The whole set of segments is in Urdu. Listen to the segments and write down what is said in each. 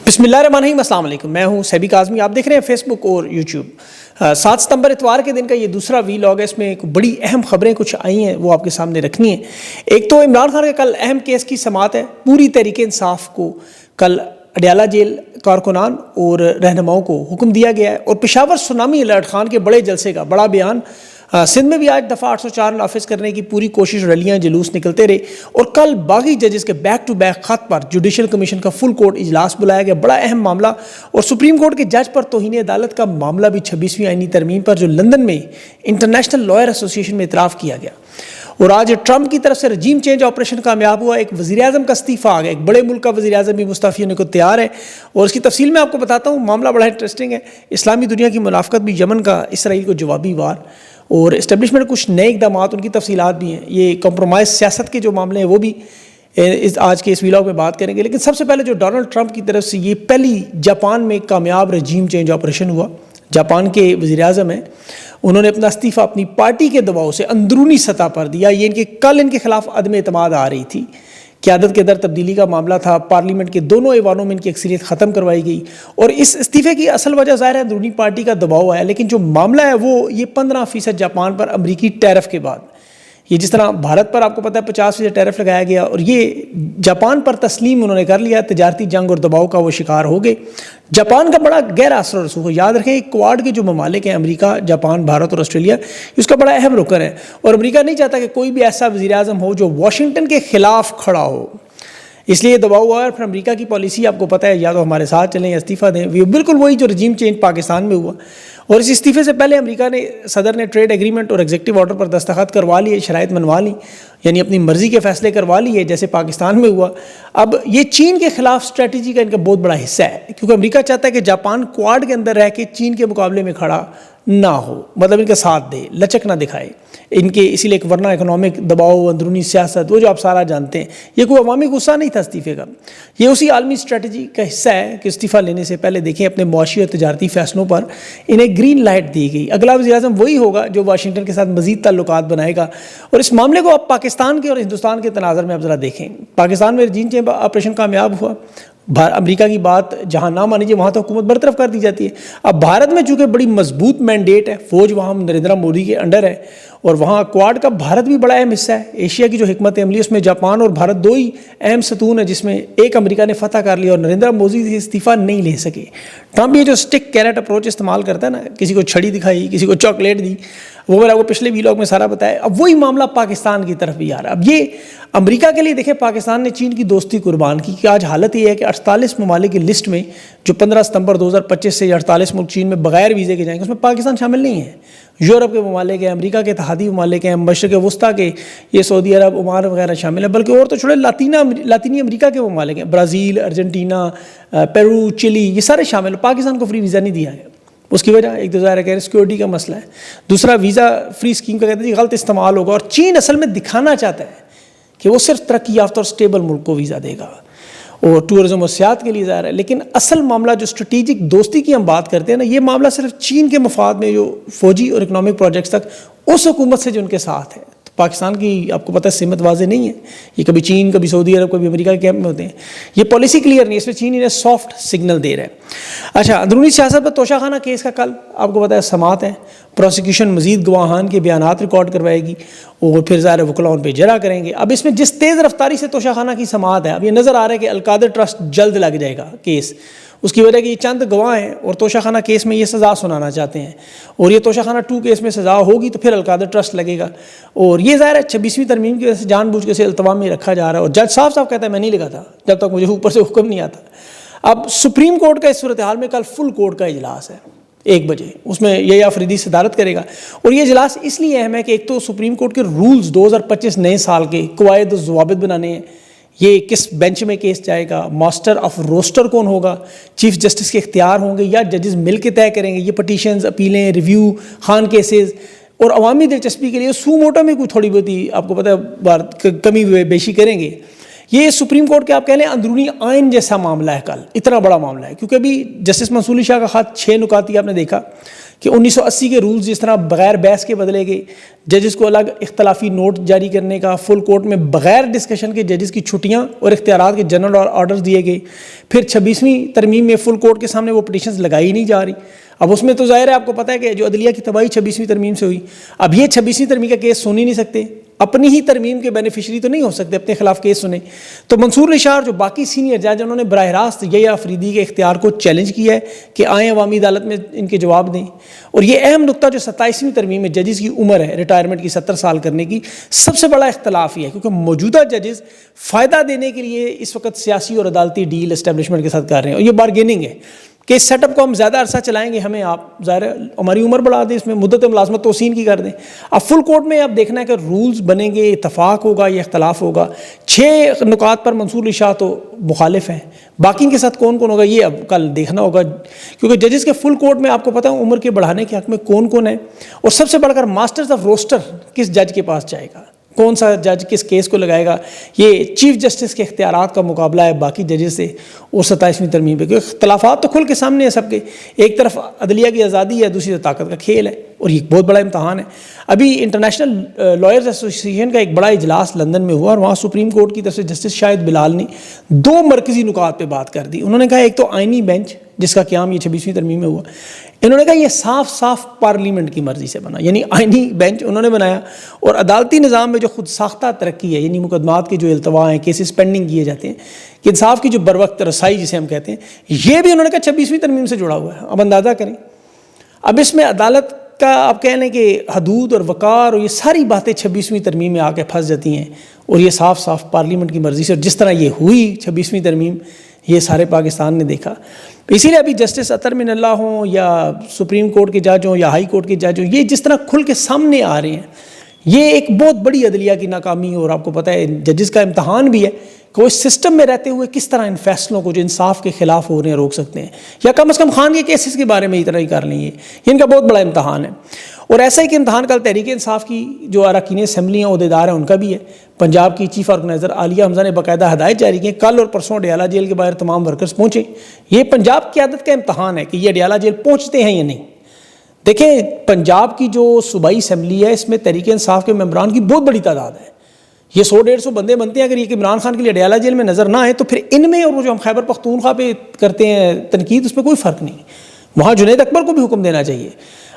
بسم اللہ الرحمن الرحیم، السلام علیکم۔ میں ہوں سیبی کاظمی، آپ دیکھ رہے ہیں فیس بک اور یوٹیوب۔ 7 ستمبر اتوار کے دن کا یہ دوسرا ویلاگ ہے۔ اس میں ایک بڑی اہم خبریں کچھ آئی ہیں، وہ آپ کے سامنے رکھنی ہیں۔ ایک تو عمران خان کا کل اہم کیس کی سماعت ہے۔ پوری تحریک انصاف کو کل اڈیالہ جیل کارکنان اور رہنماؤں کو حکم دیا گیا ہے، اور پشاور سونامی الرٹ خان کے بڑے جلسے کا بڑا بیان۔ سندھ میں بھی آج دفعہ 804 نافذ کرنے کی پوری کوشش، ریلیاں جلوس نکلتے رہے، اور کل باغی ججز کے بیک ٹو بیک خط پر جوڈیشل کمیشن کا فل کورٹ اجلاس بلایا گیا۔ بڑا اہم معاملہ، اور سپریم کورٹ کے جج پر توہین عدالت کا معاملہ بھی 26ویں آئینی ترمیم پر جو لندن میں انٹرنیشنل لائر ایسوسی ایشن میں اعتراف کیا گیا۔ اور آج ٹرمپ کی طرف سے رجیم چینج آپریشن کامیاب ہوا۔ ایک وزیر اعظم کا استعفیٰ آ گیا، ایک بڑے ملک کا وزیر اعظم بھی مستعفی ہونے کو تیار ہے، اور اس کی تفصیل میں آپ کو بتاتا ہوں۔ معاملہ بڑا انٹرسٹنگ ہے۔ اسلامی دنیا کی منافقت بھی، یمن کا اسرائیل کو جوابی وار، اور اسٹیبلشمنٹ کچھ نئے اقدامات، ان کی تفصیلات بھی ہیں۔ یہ کمپرومائز سیاست کے جو معاملے ہیں وہ بھی آج کے اس ویلاگ میں بات کریں گے۔ لیکن سب سے پہلے جو ڈونلڈ ٹرمپ کی طرف سے یہ پہلی جاپان میں کامیاب رجیم چینج آپریشن ہوا۔ جاپان کے وزیر اعظم ہیں، انہوں نے اپنا استعفیٰ اپنی پارٹی کے دباؤ سے اندرونی سطح پر دیا۔ یہ کل ان کے خلاف عدم اعتماد آ رہی تھی، قیادت کے در تبدیلی کا معاملہ تھا۔ پارلیمنٹ کے دونوں ایوانوں میں ان کی اکثریت ختم کروائی گئی، اور اس استعفے کی اصل وجہ ظاہر ہے اندرونی پارٹی کا دباؤ آیا۔ لیکن جو معاملہ ہے وہ یہ 15% جاپان پر امریکی ٹیرف کے بعد، یہ جس طرح بھارت پر آپ کو پتہ ہے 50% ٹیرف لگایا گیا، اور یہ جاپان پر تسلیم انہوں نے کر لیا۔ تجارتی جنگ اور دباؤ کا وہ شکار ہو گئے۔ جاپان کا بڑا گہرا اثر و رسوخ ہے۔ یاد رکھیں، کوواڈ کے جو ممالک ہیں، امریکہ، جاپان، بھارت اور آسٹریلیا، اس کا بڑا اہم رکن ہے، اور امریکہ نہیں چاہتا کہ کوئی بھی ایسا وزیر اعظم ہو جو واشنگٹن کے خلاف کھڑا ہو، اس لیے دباؤ ہوا ہے۔ اور پھر امریکہ کی پالیسی آپ کو پتہ ہے، یا تو ہمارے ساتھ چلیں یا استعفیٰ دیں۔ بالکل وہی جو رجیم چینج پاکستان میں ہوا، اور اس استعفے سے پہلے امریکہ نے صدر نے ٹریڈ ایگریمنٹ اور ایگزیکٹو آرڈر پر دستخط کروا لیے، شرائط منوا لی، یعنی اپنی مرضی کے فیصلے کروا لیے جیسے پاکستان میں ہوا۔ اب یہ چین کے خلاف اسٹریٹجی کا ان کا بہت بڑا حصہ ہے، کیونکہ امریکہ چاہتا ہے کہ جاپان کوواڈ کے اندر رہ کے چین کے مقابلے میں کھڑا نہ ہو، مطلب ان کا ساتھ دے، لچک نہ دکھائے ان کے، اسی لیے ایک ورنہ اکنامک دباؤ، اندرونی سیاست، وہ جو آپ سارا جانتے ہیں۔ یہ کوئی عوامی غصہ نہیں تھا استعفے کا، یہ اسی عالمی اسٹریٹجی کا حصہ ہے کہ استعفیٰ لینے سے پہلے دیکھیں اپنے معاشی اور تجارتی فیصلوں پر انہیں گرین لائٹ دی گئی۔ اگلا وزیر اعظم وہی ہوگا جو واشنگٹن کے ساتھ مزید تعلقات بنائے گا۔ اور اس معاملے کو آپ پاکستان کے اور ہندوستان کے تناظر میں آپ ذرا دیکھیں۔ پاکستان میں رجیم چینج آپریشن کامیاب ہوا، امریکہ کی بات جہاں نہ مانی جائے وہاں تو حکومت برطرف کر دی جاتی ہے۔ اب بھارت میں چونکہ بڑی مضبوط مینڈیٹ ہے، فوج وہاں نریندر مودی کے انڈر ہے، اور وہاں کوواڈ کا بھارت بھی بڑا اہم حصہ ہے۔ ایشیا کی جو حکمت عملی، اس میں جاپان اور بھارت دو ہی اہم ستون ہیں، جس میں ایک امریکہ نے فتح کر لیا اور نریندر مودی سے استعفیٰ نہیں لے سکے۔ ٹرمپ یہ جو اسٹک کیرٹ اپروچ استعمال کرتا ہے نا، کسی کو چھڑی دکھائی، کسی کو چاکلیٹ دی، وہ میں نے آپ کو پچھلے ویلاگ میں سارا بتایا۔ اب وہی معاملہ پاکستان کی طرف بھی آ رہا ہے۔ اب یہ امریکہ کے لیے دیکھیں، پاکستان نے چین کی دوستی قربان کی، کہ آج حالت یہ ہے کہ 48 ممالک کی لسٹ میں جو 15 ستمبر 2025 سے 48 ملک چین میں بغیر ویزے کے جائیں گے، اس میں پاکستان شامل نہیں ہے۔ یورپ کے ممالک ہیں، امریکہ کے اتحادی ممالک ہیں، مشرق وسطیٰ کے یہ سعودی عرب، عمان وغیرہ شامل ہیں، بلکہ اور تو چھوڑے لاطینی امریکہ کے ممالک ہیں، برازیل، ارجنٹینا، پیرو، چلی، یہ سارے شامل ہیں۔ پاکستان کو فری ویزا نہیں دیا گیا۔ اس کی وجہ ایک تو ظاہر ہے کہ سیکورٹی کا مسئلہ ہے، دوسرا ویزا فری اسکیم کا کہتے ہیں غلط استعمال ہوگا، اور چین اصل میں دکھانا چاہتا ہے کہ وہ صرف ترقی یافتہ اور اسٹیبل ملک کو ویزا دے گا، اور ٹورزم اور سیاحت کے لیے ظاہر ہے۔ لیکن اصل معاملہ جو اسٹریٹجک دوستی کی ہم بات کرتے ہیں نا، یہ معاملہ صرف چین کے مفاد میں، جو فوجی اور اکنامک پروجیکٹس تک اس حکومت سے جو ان کے ساتھ ہے۔ پاکستان کی آپ کو پتہ ہے سمت واضح نہیں ہے، یہ کبھی چین، کبھی سعودی عرب، کبھی امریکہ کے کیمپ میں ہوتے ہیں۔ یہ پالیسی کلیئر نہیں ہے، اس میں چین انہیں سافٹ سگنل دے رہا ہے۔ اچھا، اندرونی سیاست پر توشہ خانہ کیس کا کل آپ کو پتہ ہے سماعت ہے۔ پروسیکیوشن مزید گواہان کے بیانات ریکارڈ کروائے گی، اور پھر ظاہر وکلاء ان پہ جرا کریں گے۔ اب اس میں جس تیز رفتاری سے توشہ خانہ کی سماعت ہے، اب یہ نظر آ رہا ہے کہ القادر ٹرسٹ جلد لگ جائے گا کیس۔ اس کی وجہ کہ یہ چند گواہ ہیں، اور توشہ خانہ کیس میں یہ سزا سنانا چاہتے ہیں، اور یہ توشہ خانہ 2 کیس میں سزا ہوگی تو پھر القادر ٹرسٹ لگے گا، اور یہ ظاہر ہے 26ویں ترمیم کی وجہ سے جان بوجھ کے اسے التوا میں رکھا جا رہا ہے۔ اور جج صاحب کہتا ہے میں نہیں لگا تھا جب تک مجھے اوپر سے حکم نہیں آتا۔ اب سپریم کورٹ کا اس صورتحال میں کل فل کورٹ کا اجلاس ہے 1 بجے، اس میں یہ آفریدی صدارت کرے گا، اور یہ اجلاس اس لیے اہم ہے کہ ایک تو سپریم کورٹ کے رولز 2025 نئے سال کے قواعد و ضوابط بنانے ہیں، یہ کس بینچ میں کیس جائے گا، ماسٹر آف روسٹر کون ہوگا، چیف جسٹس کے اختیار ہوں گے یا ججز مل کے طے کریں گے، یہ پٹیشنز، اپیلیں، ریویو، خان کیسز، اور عوامی دلچسپی کے لیے سو موٹو میں کوئی تھوڑی بہت ہی آپ کو پتہ ہے کمی بیشی کریں گے۔ یہ سپریم کورٹ کے آپ کہہ لیں اندرونی آئین جیسا معاملہ ہے کل، اتنا بڑا معاملہ ہے، کیونکہ ابھی جسٹس منصور علی شاہ کا خط 6 نکاتی آپ نے دیکھا کہ 1980 کے رولز جس طرح بغیر بحث کے بدلے گئے، ججز کو الگ اختلافی نوٹ جاری کرنے کا، فل کورٹ میں بغیر ڈسکشن کے ججز کی چھٹیاں اور اختیارات کے جنرل آرڈرز دیے گئے، پھر 26ویں ترمیم میں فل کورٹ کے سامنے وہ پٹیشنز لگائی نہیں جا رہی۔ اب اس میں تو ظاہر ہے آپ کو پتہ ہے کہ جو عدلیہ کی تباہی 26ویں ترمیم سے ہوئی، اب یہ 26ویں ترمیم کا کیس سن ہی نہیں سکتے، اپنی ہی ترمیم کے بینیفیشری تو نہیں ہو سکتے، اپنے خلاف کیس سنیں۔ تو منصور علی شاہ اور جو باقی سینئر جج انہوں نے براہ راست یحییٰ آفریدی کے اختیار کو چیلنج کیا ہے کہ آئیں عوامی عدالت میں ان کے جواب دیں۔ اور یہ اہم نقطہ جو 27ویں ترمیم میں ججز کی عمر ہے ریٹائرمنٹ کی 70 سال کرنے کی، سب سے بڑا اختلاف یہ ہے کیونکہ موجودہ ججز فائدہ دینے کے لیے اس وقت سیاسی اور عدالتی ڈیل اسٹیبلشمنٹ کے ساتھ کر رہے ہیں، اور یہ بارگیننگ ہے کہ اس سیٹ اپ کو ہم زیادہ عرصہ چلائیں گے، ہمیں آپ ظاہر ہماری عمر بڑھا دیں، اس میں مدت ملازمت توسین کی کر دیں۔ اب فل کورٹ میں اب دیکھنا ہے کہ رولز بنیں گے، اتفاق ہوگا یا اختلاف ہوگا۔ 6 نکات پر منصور علی شاہ تو مخالف ہیں، باقی کے ساتھ کون کون ہوگا یہ اب کل دیکھنا ہوگا، کیونکہ ججز کے فل کورٹ میں آپ کو پتہ ہے عمر کے بڑھانے کے حق میں کون کون ہے، اور سب سے بڑھ کر ماسٹرز آف روسٹر کس جج کے پاس جائے گا، کون سا جج کس کیس کو لگائے گا۔ یہ چیف جسٹس کے اختیارات کا مقابلہ ہے باقی ججز سے اور 27ویں ترمیم پہ، کیونکہ اختلافات تو کھل کے سامنے ہیں سب کے، ایک طرف عدلیہ کی آزادی ہے، دوسری طرف طاقت کا کھیل ہے، اور یہ بہت بڑا امتحان ہے۔ ابھی انٹرنیشنل لائرز ایسوسی ایشن کا ایک بڑا اجلاس لندن میں ہوا، اور وہاں سپریم کورٹ کی طرف سے جسٹس شاہد بلال نے 2 مرکزی نکات پہ بات کر دی۔ انہوں نے کہا ایک تو آئینی بینچ جس کا قیام یہ 26ویں ترمیم میں ہوا، انہوں نے کہا یہ صاف صاف پارلیمنٹ کی مرضی سے بنا، یعنی آئینی بینچ انہوں نے بنایا، اور عدالتی نظام میں جو خود ساختہ ترقی ہے، یعنی مقدمات کے جو التوا ہیں، کیسز پینڈنگ کیے جاتے ہیں، کہ انصاف کی جو بروقت رسائی جسے ہم کہتے ہیں، یہ بھی انہوں نے کہا 26ویں ترمیم سے جڑا ہوا ہے۔ اب اندازہ کریں، اب اس میں عدالت کا آپ کہہ لیں کہ حدود اور وقار اور یہ ساری باتیں 26ویں ترمیم میں آ کے پھنس جاتی ہیں، اور یہ صاف صاف پارلیمنٹ کی مرضی سے، اور جس طرح یہ ہوئی 26ویں ترمیم یہ سارے پاکستان نے دیکھا۔ اسی لیے ابھی جسٹس اطہر من اللہ ہوں یا سپریم کورٹ کے جج ہوں یا ہائی کورٹ کے جج ہوں، یہ جس طرح کھل کے سامنے آ رہے ہیں، یہ ایک بہت بڑی عدلیہ کی ناکامی، اور آپ کو پتہ ہے ججز کا امتحان بھی ہے کہ وہ اس سسٹم میں رہتے ہوئے کس طرح ان فیصلوں کو جو انصاف کے خلاف ہو رہے ہیں روک سکتے ہیں، یا کم از کم خان کے کیسز کے بارے میں اس طرح ہی کر لیں گے۔ یہ ان کا بہت بڑا امتحان ہے، اور ایسا ہی کہ امتحان کل تحریک انصاف کی جو اراکین اسمبلی ہیں، عہدیدار ہیں، ان کا بھی ہے۔ پنجاب کی چیف آرگنائزر عالیہ حمزہ نے باقاعدہ ہدایت جاری کی، کل اور پرسوں اڈیالہ جیل کے باہر تمام ورکرز پہنچے۔ یہ پنجاب قیادت کا امتحان ہے کہ یہ اڈیالہ جیل پہنچتے ہیں یا نہیں۔ دیکھیں پنجاب کی جو صوبائی اسمبلی ہے، اس میں تحریک انصاف کے ممبران کی بہت بڑی تعداد ہے، یہ 100-150 بندے بنتے ہیں۔ اگر یہ عمران خان کے لیے اڈیالہ جیل میں نظر نہ آئے تو پھر ان میں اور وہ جو ہم خیبر پختونخوا پہ کرتے ہیں تنقید، اس میں کوئی فرق نہیں۔ وہاں جنید اکبر کو بھی حکم دینا چاہیے۔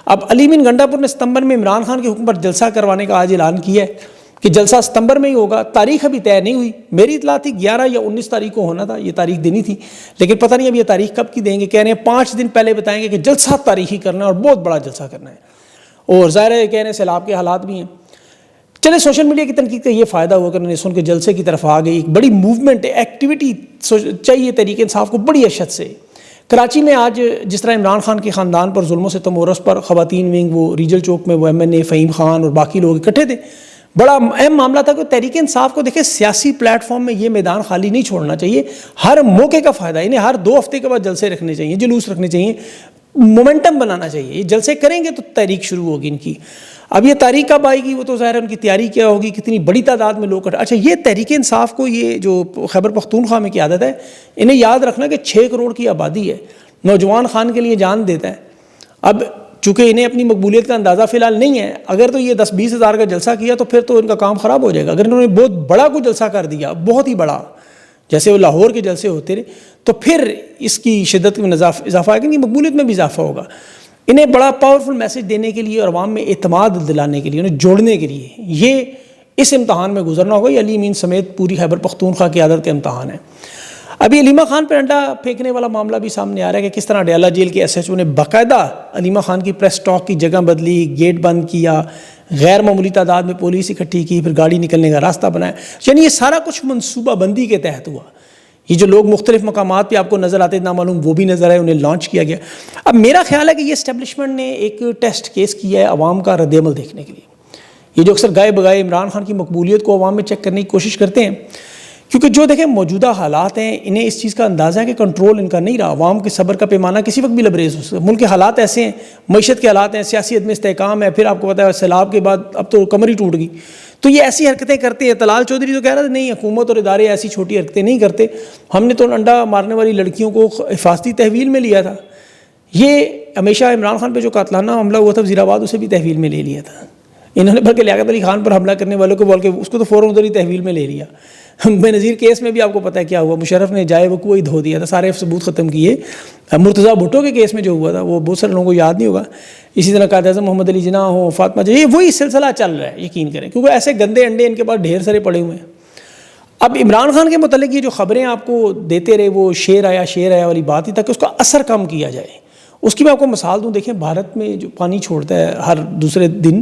اب علی بن گنڈا پور نے ستمبر میں عمران خان کے حکم پر جلسہ کروانے کا آج اعلان کیا ہے کہ جلسہ ستمبر میں ہی ہوگا، تاریخ ابھی طے نہیں ہوئی۔ میری اطلاع تھی 11 یا 19 تاریخ کو ہونا تھا، یہ تاریخ دینی تھی، لیکن پتہ نہیں اب یہ تاریخ کب کی دیں گے۔ کہہ رہے ہیں 5 دن پہلے بتائیں گے کہ جلسہ تاریخی کرنا ہے اور بہت بڑا جلسہ کرنا ہے، اور ظاہر ہے کہہ رہے ہیں سیلاب کے حالات بھی ہیں۔ چلے سوشل میڈیا کی تنقید کا یہ فائدہ ہوا کہ انہوں نے سن کے جلسے کی طرف آ گئی، ایک بڑی موومنٹ ایکٹیویٹی چاہیے تحریک انصاف کو بڑی اشد سے۔ کراچی میں آج جس طرح عمران خان کے خاندان پر ظلم و ستم اور اس پر خواتین ونگ، وہ ریجل چوک میں وہ MNA فہیم خان اور باقی لوگ اکٹھے تھے، بڑا اہم معاملہ تھا کہ تحریک انصاف کو دیکھیں سیاسی پلیٹ فارم میں یہ میدان خالی نہیں چھوڑنا چاہیے، ہر موقع کا فائدہ، انہیں ہر 2 ہفتے کے بعد جلسے رکھنے چاہیے، جلوس رکھنے چاہیے، مومنٹم بنانا چاہیے۔ یہ جلسے کریں گے تو تحریک شروع ہوگی ان کی۔ اب یہ تاریخ کب آئے گی وہ تو ظاہر ہے ان کی تیاری کیا ہوگی، کتنی بڑی تعداد میں لوگ اچھا یہ تحریک انصاف کو یہ جو خیبر پختونخوا میں قیادت ہے، انہیں یاد رکھنا کہ 6 کروڑ کی آبادی ہے، نوجوان خان کے لیے جان دیتا ہے۔ اب چونکہ انہیں اپنی مقبولیت کا اندازہ فی الحال نہیں ہے، اگر تو یہ 10-20 ہزار کا جلسہ کیا تو پھر تو ان کا کام خراب ہو جائے گا۔ اگر انہوں نے بہت بڑا کوئی جلسہ کر دیا، بہت ہی بڑا، جیسے وہ لاہور کے جلسے ہوتے رہے، تو پھر اس کی شدت میں اضافہ آئے گا، کہ مقبولیت میں بھی اضافہ ہوگا۔ انہیں بڑا پاورفل میسج دینے کے لیے اور عوام میں اعتماد دلانے کے لیے، انہیں جوڑنے کے لیے یہ اس امتحان میں گزرنا ہوگا۔ یہ علی امین سمیت پوری خیبر پختونخوا کی قیادت کا امتحان ہے۔ ابھی علیمہ خان پہ انڈا پھینکنے والا معاملہ بھی سامنے آ رہا ہے کہ کس طرح اڈیالہ جیل کے SHO نے باقاعدہ علیمہ خان کی پریس ٹاک کی جگہ بدلی، گیٹ بند کیا، غیر معمولی تعداد میں پولیس اکٹھی کی، پھر گاڑی نکلنے کا راستہ بنایا، یعنی یہ سارا کچھ منصوبہ بندی کے تحت ہوا۔ یہ جو لوگ مختلف مقامات پہ آپ کو نظر آتے نامعلوم، وہ بھی نظر آئے، انہیں لانچ کیا گیا۔ اب میرا خیال ہے کہ یہ اسٹیبلشمنٹ نے ایک ٹیسٹ کیس کیا ہے عوام کا رد عمل دیکھنے کے لیے۔ یہ جو اکثر گائے بگائے عمران خان کی مقبولیت کو عوام میں چیک کرنے کی کوشش کرتے ہیں، کیونکہ جو دیکھیں موجودہ حالات ہیں، انہیں اس چیز کا اندازہ ہے کہ کنٹرول ان کا نہیں رہا، عوام کے صبر کا پیمانہ کسی وقت بھی لبریز ہو سکتا ہے۔ ملک کے حالات ایسے ہیں، معیشت کے حالات ہیں، سیاسی عدم استحکام ہے، پھر آپ کو پتا ہے سیلاب کے بعد اب تو کمر ہی ٹوٹ گئی، تو یہ ایسی حرکتیں کرتے ہیں۔ طلال چودھری تو کہہ رہا تھا نہیں، حکومت اور ادارے ایسی چھوٹی حرکتیں نہیں کرتے، ہم نے تو انڈا مارنے والی لڑکیوں کو حفاظتی تحویل میں لیا تھا۔ یہ ہمیشہ عمران خان پہ جو قاتلانہ حملہ ہوا تھا وزیر آباد، اسے بھی تحویل میں لے لیا تھا انہوں نے، بلکہ لیاقت علی خان پر حملہ کرنے والوں کو بول کے اس کو تو فوراً ادھر ہی تحویل میں لے لیا۔ بے نظیر کیس میں بھی آپ کو پتہ ہے کیا ہوا، مشرف نے جائے وقوع ہی دھو دیا تھا، سارے ثبوت ختم کیے۔ مرتضیٰ بھٹو کے کیس میں جو ہوا تھا وہ بہت سارے لوگوں کو یاد نہیں ہوگا، اسی طرح قائد اعظم محمد علی جناح ہو، فاطمہ جی، یہ وہی سلسلہ چل رہا ہے، یقین کریں، کیونکہ ایسے گندے انڈے ان کے پاس ڈھیر سارے پڑے ہوئے ہیں۔ اب عمران خان کے متعلق یہ جو خبریں آپ کو دیتے رہے، وہ شیر آیا والی بات ہی تک اس کا اثر کم کیا جائے، اس کی میں آپ کو مثال دوں۔ دیکھیں بھارت میں جو پانی چھوڑتا ہے ہر دوسرے دن،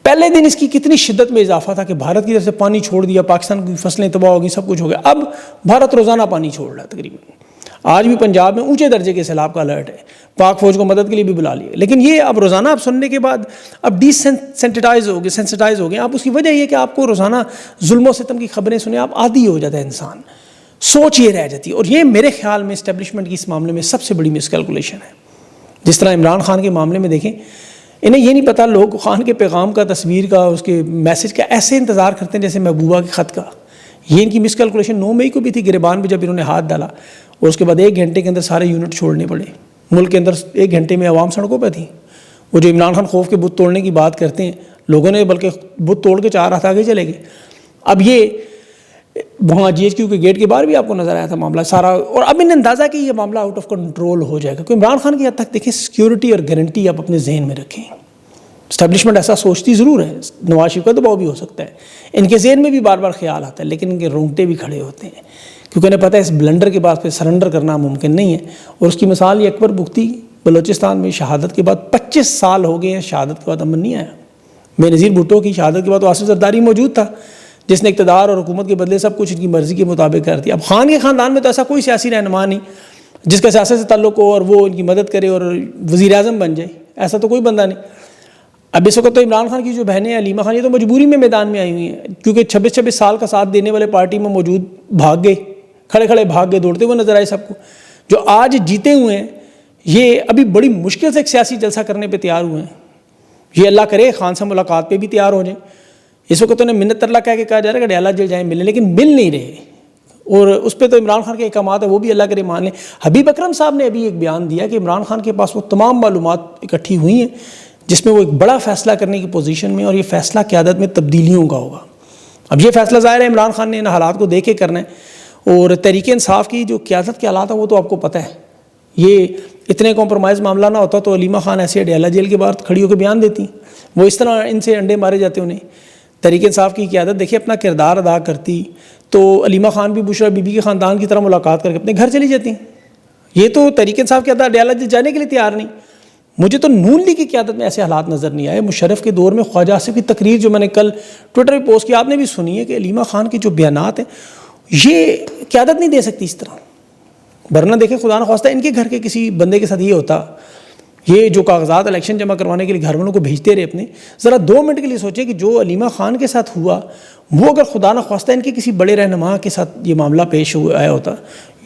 پہلے دن اس کی کتنی شدت میں اضافہ تھا کہ بھارت کی طرف سے پانی چھوڑ دیا، پاکستان کی فصلیں تباہ ہو گئی، سب کچھ ہو گیا۔ اب بھارت روزانہ پانی چھوڑ رہا ہے تقریباً، آج بھی پنجاب میں اونچے درجے کے سیلاب کا الرٹ ہے، پاک فوج کو مدد کے لیے بھی بلا لیا، لیکن یہ اب روزانہ آپ سننے کے بعد اب سینسٹائز ہو گئے آپ۔ اس کی وجہ یہ کہ آپ کو روزانہ ظلم و ستم کی خبریں سنیں، آپ عادی ہو جاتا ہے انسان، سوچ یہ رہ جاتی ہے۔ اور یہ میرے خیال میں اسٹیبلشمنٹ کی اس معاملے میں سب سے بڑی مس کیلکولیشن ہے۔ جس طرح عمران خان کے معاملے میں دیکھیں، انہیں یہ نہیں پتہ، لوگ خان کے پیغام کا، تصویر کا، اس کے میسج کا ایسے انتظار کرتے ہیں جیسے محبوبہ کے خط کا۔ یہ ان کی مس کیلکولیشن 9 مئی کو بھی تھی گریبان پہ جب انہوں نے ہاتھ ڈالا، اور اس کے بعد 1 گھنٹے کے اندر سارے یونٹ چھوڑنے پڑے۔ ملک کے اندر 1 گھنٹے میں عوام سڑکوں پہ تھی۔ وہ جو عمران خان خوف کے بت توڑنے کی بات کرتے ہیں، لوگوں نے بلکہ بت توڑ کے 4 ہاتھ آگے چلے گئے۔ اب یہ وہاں جی ایچ کیو کے گیٹ کے باہر بھی آپ کو نظر آیا تھا معاملہ سارا، اور اب انہیں اندازہ کہ یہ معاملہ آؤٹ آف کنٹرول ہو جائے گا، کیونکہ عمران خان کی حد تک دیکھیں سیکیورٹی اور گارنٹی آپ اپنے ذہن میں رکھیں۔ اسٹیبلشمنٹ ایسا سوچتی ضرور ہے، نواز شریف کا دباؤ بھی ہو سکتا ہے، ان کے ذہن میں بھی بار بار خیال آتا ہے، لیکن ان کے رونگٹے بھی کھڑے ہوتے ہیں، کیونکہ انہیں پتہ ہے اس بلنڈر کے بعد پھر سرنڈر کرنا ممکن نہیں ہے۔ اور اس کی مثال یہ اکبر بگٹی بلوچستان میں شہادت کے بعد 25 سال ہو گئے ہیں، شہادت کے بعد امن نہیں آیا۔ بے نظیر بھٹو کی شہادت کے بعد آصف زرداری موجود تھا، جس نے اقتدار اور حکومت کے بدلے سب کچھ ان کی مرضی کے مطابق کر دیا۔ اب خان کے خاندان میں تو ایسا کوئی سیاسی رہنما نہیں جس کا سیاست سے تعلق ہو اور وہ ان کی مدد کرے اور وزیر اعظم بن جائے، ایسا تو کوئی بندہ نہیں۔ اب اس وقت تو عمران خان کی جو بہنیں علیمہ خان، یہ تو مجبوری میں میدان میں آئی ہوئی ہیں، کیونکہ 26 سال کا ساتھ دینے والے پارٹی میں موجود بھاگ گئے، کھڑے بھاگ گئے، دوڑتے ہوئے نظر آئے سب کو۔ جو آج جیتے ہوئے ہیں یہ ابھی بڑی مشکل سے ایک سیاسی جلسہ کرنے پہ تیار ہوئے ہیں۔ یہ اللہ کرے خان سے ملاقات پہ بھی تیار ہو جائیں۔ اس وقت انہیں منت ترلا کہہ کے کہا جا رہا ہے کہ ڈیالہ جل جائیں ملیں، لیکن مل نہیں رہے، اور اس پہ تو عمران خان کے احکامات ہیں وہ بھی اللہ کرے مان لیں۔ حبیب اکرم صاحب نے ابھی ایک بیان دیا کہ عمران خان کے پاس وہ تمام معلومات اکٹھی ہوئی ہیں جس میں وہ ایک بڑا فیصلہ کرنے کی پوزیشن میں، اور یہ فیصلہ قیادت میں تبدیلیوں کا ہوگا۔ اب یہ فیصلہ ظاہر ہے عمران خان نے ان حالات کو دیکھ کے کرنا ہے، اور تحریک انصاف کی جو قیادت کے حالات ہیں وہ تو آپ کو پتہ ہے، یہ اتنے کمپرومائز معاملہ نہ ہوتا تو علیمہ خان ایسے ڈیالہ جیل کے باہر کھڑی ہو کے بیان دیتی، وہ اس طرح ان سے انڈے مارے جاتے انہیں۔ تحریک انصاف کی قیادت دیکھیں اپنا کردار ادا کرتی تو علیمہ خان بھی بشرا بی بی کے خاندان کی طرح ملاقات کر کے اپنے گھر چلی جاتی۔ یہ تو تحریک انصاف کے اندر ڈیالہ جیل جانے کے لیے تیار نہیں۔ مجھے تو نون لیگ کی قیادت میں ایسے حالات نظر نہیں آئے۔ مشرف کے دور میں خواجہ آصف کی تقریر جو میں نے کل ٹویٹر پہ پوسٹ کی، آپ نے بھی سنی ہے، کہ علیمہ خان کے جو بیانات ہیں یہ قیادت نہیں دے سکتی اس طرح، ورنہ دیکھیں خدا نخواستہ ان کے گھر کے کسی بندے کے ساتھ یہ ہوتا، یہ جو کاغذات الیکشن جمع کروانے کے لیے گھر والوں کو بھیجتے رہے اپنے، ذرا 2 منٹ کے لیے سوچیں کہ جو علیمہ خان کے ساتھ ہوا وہ اگر خدا نخواستہ ان کے کسی بڑے رہنما کے ساتھ یہ معاملہ پیش آیا ہوتا،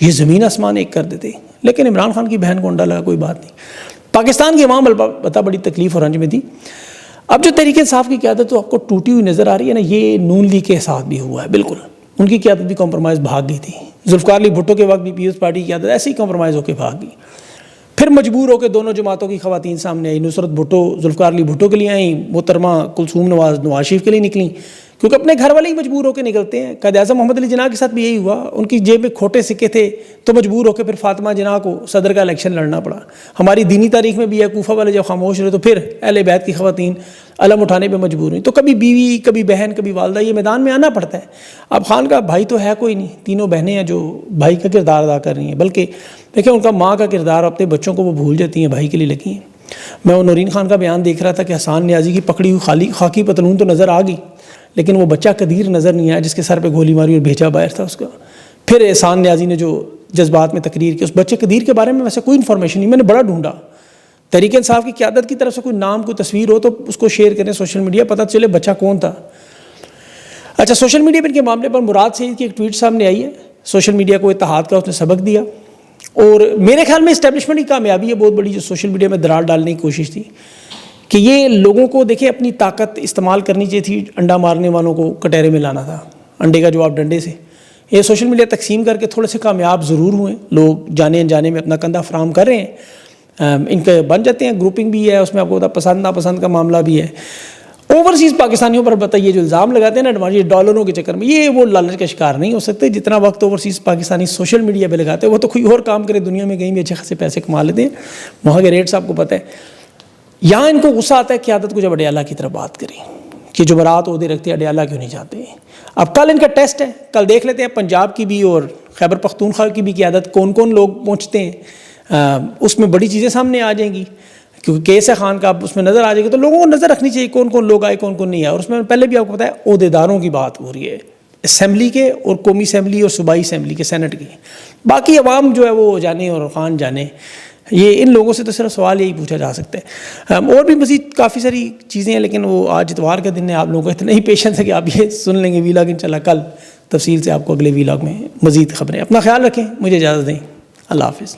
یہ زمین آسمان ایک کر دیتے۔ لیکن عمران خان کی بہن کو انڈا لگا، کوئی بات نہیں۔ پاکستان کی عوام البتہ بڑی تکلیف اور رنج میں تھی۔ اب جو تحریک انصاف کی قیادت تو آپ کو ٹوٹی ہوئی نظر آ رہی ہے نا، یہ نون لیگ کے ساتھ بھی ہوا ہے، بالکل ان کی قیادت بھی کمپرومائز بھاگ گئی تھی۔ ذوالفقار علی بھٹو کے وقت بھی پیپلز پارٹی کی قیادت ایسے ہی کمپرومائز ہو کے بھاگ گئی، پھر مجبور ہو کے دونوں جماعتوں کی خواتین سامنے آئی، نصرت بھٹو ذوالفقار علی بھٹو کے لیے آئیں، محترمہ کلثوم نواز شریف کے لیے نکلیں، کیونکہ اپنے گھر والے ہی مجبور ہو کے نکلتے ہیں۔ قائد اعظم محمد علی جناح کے ساتھ بھی یہی ہوا، ان کی جیب میں کھوٹے سکے تھے تو مجبور ہو کے پھر فاطمہ جناح کو صدر کا الیکشن لڑنا پڑا۔ ہماری دینی تاریخ میں بھی ہے، کوفہ والے جب خاموش رہے تو پھر اہل بیت کی خواتین علم اٹھانے پہ مجبور ہوئیں، تو کبھی بیوی، کبھی بہن، کبھی والدہ، یہ میدان میں آنا پڑتا ہے۔ اب خان کا بھائی تو ہے کوئی نہیں، تینوں بہنیں ہیں جو بھائی کا کردار ادا کر رہی ہیں، بلکہ دیکھیں ان کا ماں کا کردار اپنے بچوں کو وہ بھول جاتی ہیں، بھائی کے لیے لگی ہیں۔ میں وہ نورین خان کا بیان دیکھ رہا تھا کہ حسان نیازی کی پکڑی ہوئی خاکی پتلون تو نظر آ گئی، لیکن وہ بچہ قدیر نظر نہیں آیا جس کے سر پہ گولی ماری اور بھیجا باہر تھا اس کا۔ پھر احسان نیازی نے جو جذبات میں تقریر کی، اس بچے قدیر کے بارے میں ویسے کوئی انفارمیشن نہیں، میں نے بڑا ڈھونڈا، تحریک انصاف کی قیادت کی طرف سے کوئی نام، کوئی تصویر ہو تو اس کو شیئر کریں سوشل میڈیا، پتہ چلے بچہ کون تھا۔ اچھا، سوشل میڈیا پر ان کے معاملے پر مراد سعید کی ایک ٹویٹ سامنے آئی ہے، سوشل میڈیا کو اتحاد کا اس نے سبق دیا، اور میرے خیال میں اسٹیبلشمنٹ کی کامیابی ہے بہت بڑی، جو سوشل میڈیا میں درار ڈالنے کی کوشش تھی کہ یہ لوگوں کو دیکھیں اپنی طاقت استعمال کرنی چاہیے تھی، انڈا مارنے والوں کو کٹہرے میں لانا تھا، انڈے کا جواب ڈنڈے سے۔ یہ سوشل میڈیا تقسیم کر کے تھوڑے سے کامیاب ضرور ہوئے، لوگ جانے انجانے میں اپنا کندھا فراہم کر رہے ہیں، ان کے بن جاتے ہیں, گروپنگ بھی ہے, اس میں آپ کو پسند ناپسند کا معاملہ بھی ہے. اوورسیز پاکستانیوں پر بتائیے جو الزام لگاتے ہیں نا ایڈوانس ڈالروں کے چکر میں, یہ وہ لالچ کا شکار نہیں ہو سکتے جتنا وقت اوورسیز پاکستانی سوشل میڈیا پہ لگاتے ہیں. وہ تو کوئی اور کام کرے دنیا میں کہیں بھی اچھے خاصے پیسے کما لیتے ہیں, وہاں کے ریٹس آپ کو پتہ ہے. یہاں ان کو غصہ آتا ہے قیادت کو جب اڈیالہ کی طرف بات کریں کہ جمعرات عہدے رکھتے ہیں اڈیالہ کیوں نہیں جاتے. اب کل ان کا ٹیسٹ ہے, کل دیکھ لیتے ہیں پنجاب کی بھی اور خیبر پختونخوا کی بھی قیادت کون کون لوگ پہنچتے ہیں. اس میں بڑی چیزیں سامنے آ جائیں گی کیونکہ کیس ہے خان کا, اب اس میں نظر آ جائے گی. تو لوگوں کو نظر رکھنی چاہیے کون کون لوگ آئے کون کون نہیں آئے. اور اس میں پہلے بھی آپ کو پتہ ہے عہدے داروں کی بات ہو رہی ہے, اسمبلی کے اور قومی اسمبلی اور صوبائی اسمبلی کے, سینٹ کی. باقی عوام جو ہے وہ جانے اور خان جانے, یہ ان لوگوں سے تو صرف سوال یہی پوچھا جا سکتا ہے. اور بھی مزید کافی ساری چیزیں ہیں لیکن وہ آج اتوار کا دن ہے, آپ لوگوں کو اتنا ہی پیشنس ہے کہ آپ یہ سن لیں گے ویلاگ. انشاءاللہ کل تفصیل سے آپ کو اگلے ویلاگ میں مزید خبریں. اپنا خیال رکھیں, مجھے اجازت دیں, اللہ حافظ.